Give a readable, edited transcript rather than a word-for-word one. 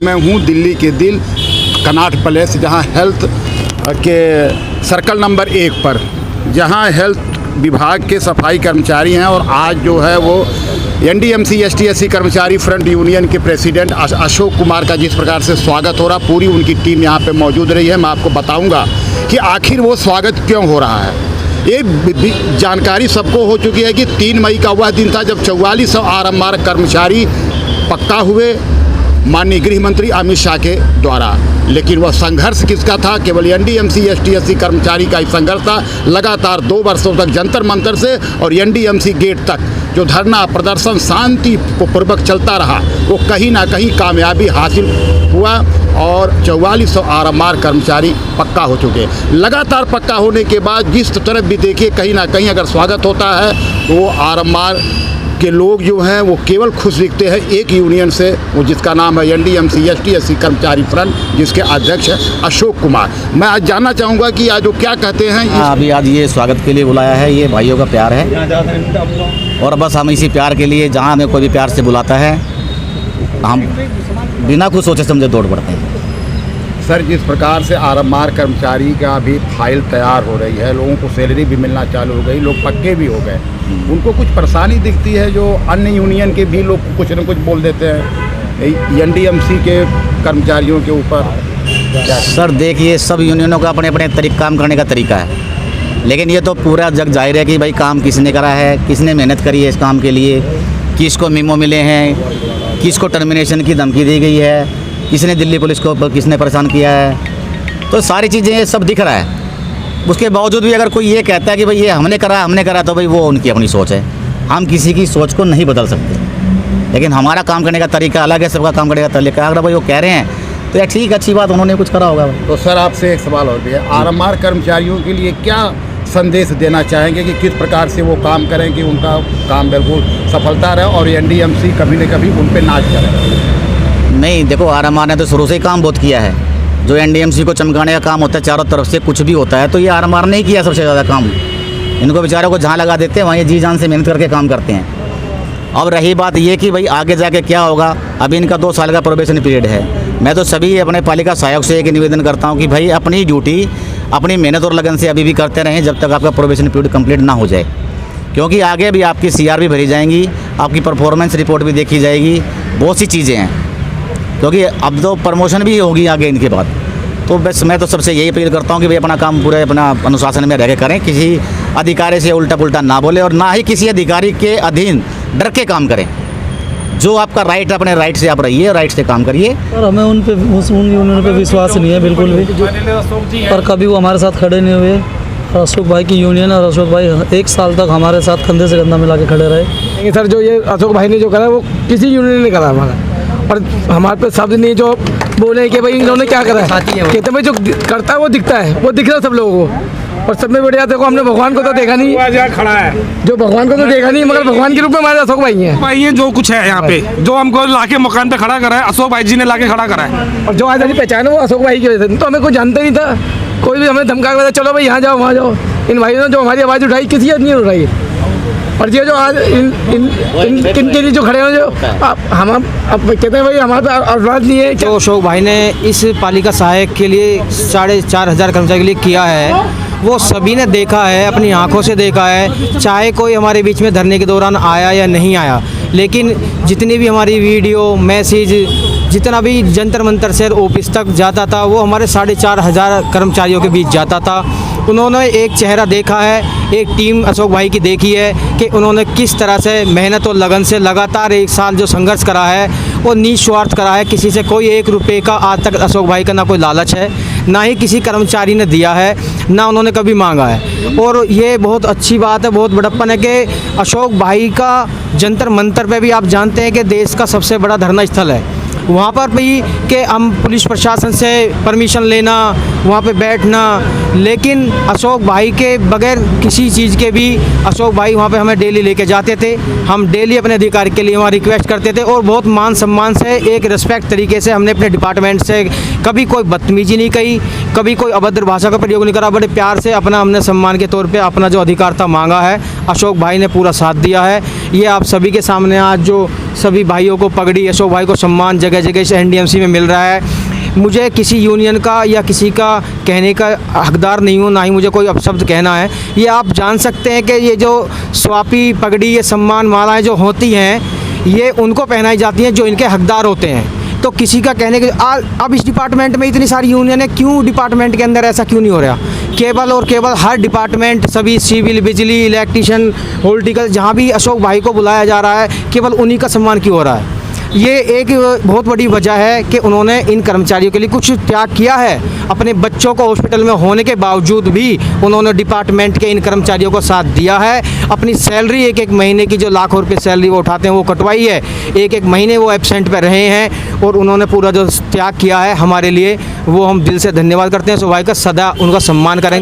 मैं हूँ दिल्ली के दिल कनॉट प्लेस, जहाँ हेल्थ के सर्कल नंबर 1 पर, जहाँ हेल्थ विभाग के सफाई कर्मचारी हैं। और आज जो है वो NDMC ST/SC कर्मचारी फ्रंट यूनियन के प्रेसिडेंट अशोक कुमार का जिस प्रकार से स्वागत हो रहा, पूरी उनकी टीम यहाँ पे मौजूद रही है। मैं आपको बताऊँगा कि आखिर वो स्वागत क्यों हो रहा है। ये जानकारी सबको हो चुकी है कि 3 मई का वह दिन था जब 4400 RMR कर्मचारी पक्का हुए माननीय गृह मंत्री अमित शाह के द्वारा। लेकिन वह संघर्ष किसका था? केवल NDMC ST/SC कर्मचारी का ही संघर्ष था। लगातार 2 वर्षों तक जंतर मंतर से और NDMC गेट तक जो धरना प्रदर्शन शांति पूर्वक चलता रहा, वो कहीं ना कहीं कामयाबी हासिल हुआ और 4400 RMR कर्मचारी पक्का हो चुके। लगातार पक्का होने के बाद जिस तरफ भी देखिए, कहीं ना कहीं अगर स्वागत होता है तो वो RMR के लोग जो हैं वो केवल खुश दिखते हैं एक यूनियन से, वो जिसका नाम है NDMC ST/SC कर्मचारी फ्रंट, जिसके अध्यक्ष हैं अशोक कुमार। मैं आज जानना चाहूँगा कि आज वो क्या कहते हैं। अभी आज ये स्वागत के लिए बुलाया है, ये भाइयों का प्यार है और बस हम इसी प्यार के लिए, जहाँ हमें कोई भी प्यार से बुलाता है, हम बिना कुछ सोचे समझे दौड़ पड़ते हैं। सर, जिस प्रकार से RMR कर्मचारी का भी फाइल तैयार हो रही है, लोगों को सैलरी भी मिलना चालू हो गई, लोग पक्के भी हो गए, उनको कुछ परेशानी दिखती है जो अन्य यूनियन के भी लोग कुछ न कुछ बोल देते हैं NDMC के कर्मचारियों के ऊपर। सर देखिए, सब यूनियनों का अपने अपने काम करने का तरीका है, लेकिन ये तो पूरा जग जाहिर है कि भाई काम किसने करा है, किसने मेहनत करी है इस काम के लिए, किसको मेमो मिले हैं, किसको टर्मिनेशन की धमकी दी गई है, किसने दिल्ली पुलिस को किसने परेशान किया है। तो सारी चीज़ें सब दिख रहा है। उसके बावजूद भी अगर कोई ये कहता है कि भाई ये हमने करा, तो भाई वो उनकी अपनी सोच है। हम किसी की सोच को नहीं बदल सकते, लेकिन हमारा काम करने का तरीका अलग है, सबका काम करने का तरीका। अगर भाई वो कह रहे हैं तो यार ठीक, अच्छी बात, उन्होंने कुछ करा होगा। तो सर आपसे एक सवाल और भी है, RMR कर्मचारियों के लिए क्या संदेश देना चाहेंगे कि किस प्रकार से वो काम करें कि उनका काम बिल्कुल सफलता रहे और NDMC कभी न कभी उन पर नाच करे? नहीं, देखो RMR ने तो शुरू से ही काम बहुत किया है। जो NDMC को चमकाने का काम होता है, चारों तरफ से कुछ भी होता है, तो ये RMR ने ही किया सबसे ज़्यादा काम। इनको बेचारों को जहाँ लगा देते हैं वहाँ ये जी जान से मेहनत करके काम करते हैं। अब रही बात ये कि भाई आगे जाके क्या होगा, अभी इनका 2 साल का प्रोबेशन पीरियड है। मैं तो सभी अपने पालिका सहायक से एक निवेदन करता हूँ कि भाई अपनी ड्यूटी, अपनी मेहनत और लगन से अभी भी करते रहें जब तक आपका प्रोबेशन पीरियड कंप्लीट ना हो जाए, क्योंकि आगे भी आपकी CR भी भरी जाएंगी, आपकी परफॉर्मेंस रिपोर्ट भी देखी जाएगी, बहुत सी चीज़ें हैं, क्योंकि अब तो प्रमोशन भी होगी आगे इनके बाद। तो बस मैं तो सबसे यही अपील करता हूँ कि भाई अपना काम पूरे अपना अनुशासन में रह के करें, किसी अधिकारी से उल्टा पुल्टा ना बोले और ना ही किसी अधिकारी के अधीन डर के काम करें। जो आपका राइट है, अपने राइट से आप रहिए, राइट से काम करिए। और हमें उन यूनियन पे विश्वास नहीं है बिल्कुल भी, पर कभी वो हमारे साथ खड़े नहीं हुए। अशोक भाई की यूनियन और अशोक भाई 1 साल तक हमारे साथ कंधे से कंधा मिला के खड़े रहे। सर जो ये अशोक भाई ने जो करा वो किसी यूनियन ने करा हमारा, और हमारे पे शब्द नहीं जो बोले कि भाई इन्होंने क्या करा है। कहते भाई जो करता है वो दिखता है, वो दिख रहा है सब लोगों को। और सब में बढ़िया देखो, हमने भगवान को तो देखा नहीं, खड़ा है जो भगवान को तो देखा नहीं, मगर भगवान के रूप में हमारे अशोक भाई हैं। जो कुछ है यहाँ पे, जो हमको लाके मकान पे खड़ा करा है, अशोक भाई जी ने लाके खड़ा करा है। और जो आज हमारी पहचान है वो अशोक भाई की वजह से। तो हमें कोई जानता नहीं था, कोई भी हमें धमका के चलो भाई यहाँ जाओ वहाँ जाओ। इन भाइयों ने जो हमारी आवाज़ उठाई, किसी आदमी ने उठाई। और ये जो आज इनके लिए जो खड़े हैं, जो हम अब कहते हैं भाई हमारे पास आवाज़ नहीं है। जो अशोक भाई ने इस पालिका सहायक के लिए 4500 कर्मचारी के लिए किया है, वो सभी ने देखा है, अपनी आंखों से देखा है। चाहे कोई हमारे बीच में धरने के दौरान आया या नहीं आया, लेकिन जितनी भी हमारी वीडियो मैसेज, जितना भी जंतर मंतर से ऑफिस तक जाता था, वो हमारे 4500 कर्मचारियों के बीच जाता था। उन्होंने एक चेहरा देखा है, एक टीम अशोक भाई की देखी है कि उन्होंने किस तरह से मेहनत और लगन से लगातार 1 साल जो संघर्ष करा है, वो निस्वार्थ करा है। किसी से कोई 1 रुपये का आज तक अशोक भाई का ना कोई लालच है, ना ही किसी कर्मचारी ने दिया है, ना उन्होंने कभी मांगा है। और ये बहुत अच्छी बात है, बहुत बड़प्पन है कि अशोक भाई का जंतर मंतर पे भी आप जानते हैं कि देश का सबसे बड़ा धरना स्थल है। वहाँ पर भी कि हम पुलिस प्रशासन से परमिशन लेना, वहाँ पे बैठना, लेकिन अशोक भाई के बगैर किसी चीज़ के भी अशोक भाई वहाँ पे हमें डेली लेके जाते थे। हम डेली अपने अधिकार के लिए वहाँ रिक्वेस्ट करते थे और बहुत मान सम्मान से, एक रिस्पेक्ट तरीके से हमने अपने डिपार्टमेंट से कभी कोई बदतमीजी नहीं कही, कभी कोई अभद्र भाषा का प्रयोग नहीं करा। बड़े प्यार से अपना हमने सम्मान के तौर पर अपना जो अधिकार था मांगा है, अशोक भाई ने पूरा साथ दिया है। ये आप सभी के सामने आज जो सभी भाइयों को पगड़ी, अशोक भाई को सम्मान जगह जगह से एनडीएमसी में मिल रहा है। मुझे किसी यूनियन का या किसी का कहने का हकदार नहीं हूँ, ना ही मुझे कोई अपशब्द कहना है। ये आप जान सकते हैं कि ये जो स्वापी, पगड़ी, ये सम्मान मालाएँ जो होती हैं ये उनको पहनाई जाती हैं जो इनके हकदार होते हैं। तो किसी का कहने के अब इस डिपार्टमेंट में इतनी सारी यूनियन है, क्यों डिपार्टमेंट के अंदर ऐसा क्यों नहीं हो रहा? केवल और केवल हर डिपार्टमेंट, सभी सिविल, बिजली, इलेक्ट्रिशियन, पॉलिटिकल, जहाँ भी अशोक भाई को बुलाया जा रहा है केवल उन्हीं का सम्मान क्यों हो रहा है? ये एक बहुत बड़ी वजह है कि उन्होंने इन कर्मचारियों के लिए कुछ त्याग किया है। अपने बच्चों को हॉस्पिटल में होने के बावजूद भी उन्होंने डिपार्टमेंट के इन कर्मचारियों को साथ दिया है। अपनी सैलरी एक एक महीने की जो लाखों रुपए सैलरी वो उठाते हैं वो कटवाई है। एक एक महीने वो एब्सेंट पे रहे हैं और उन्होंने पूरा जो त्याग किया है हमारे लिए, वो हम दिल से धन्यवाद करते हैं। अशोक भाई का सदा उनका सम्मान करेंगे।